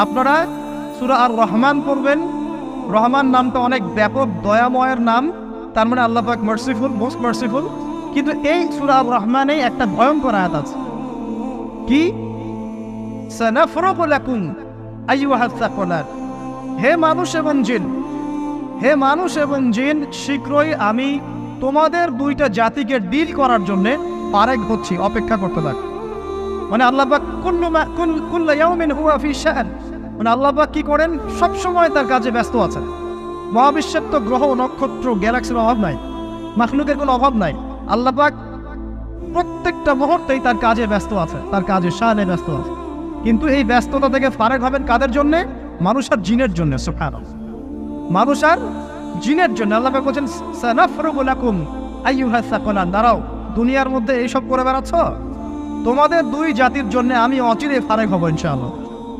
আপনারা সূরা আর রহমান পড়বেন। রহমান নামটা অনেক ব্যাপক দয়াময়ের নাম, তার মানে আল্লাহ পাক মার্সিফুল, মোস্ট মার্সিফুল। কিন্তু এই সূরা আর রহমানে একটা ভয়ঙ্কর আয়াত আছে, কি সানাফরুগু লাকুম আইয়ুহাস সাকলান, হে মানুষ এবং জিন, হে মানুষ এবং জিন, শীঘ্রই আমি তোমাদের দুইটা জাতিকে ডিল করার জন্য পারেক হচ্ছি, অপেক্ষা করতে থাক। মানে আল্লাহ পাক কুল্লু ইয়াউমিন হুয়া ফি শাআন, মানে আল্লাহ পাক কি করেন, সব সময় তার কাজে ব্যস্ত আছেন। মহাবিশ্বের তো গ্রহ নক্ষত্র গ্যালাক্সির অভাব নাই, মাখলুকের কোনো অভাব নাই। আল্লাহ পাক প্রত্যেকটা মুহূর্তেই তার কাজে ব্যস্ত আছে, তার কাজে শানে ব্যস্ত আছে। কিন্তু এই ব্যস্ততা থেকে ফারেক হবেন কাদের জন্যে? মানুষ আর জিনের জন্য। সুবহানাল্লাহ, মানুষ আর জিনের জন্য আল্লাহ পাক বলেন সানাফরুগু লাকুম আইয়ুহাস সাকলান, দাঁড়াও, দুনিয়ার মধ্যে এইসব করে বেড়াচ্ছ, তোমাদের দুই জাতির জন্য আমি অচিরে ফারেক হব ইনশাআল্লাহ।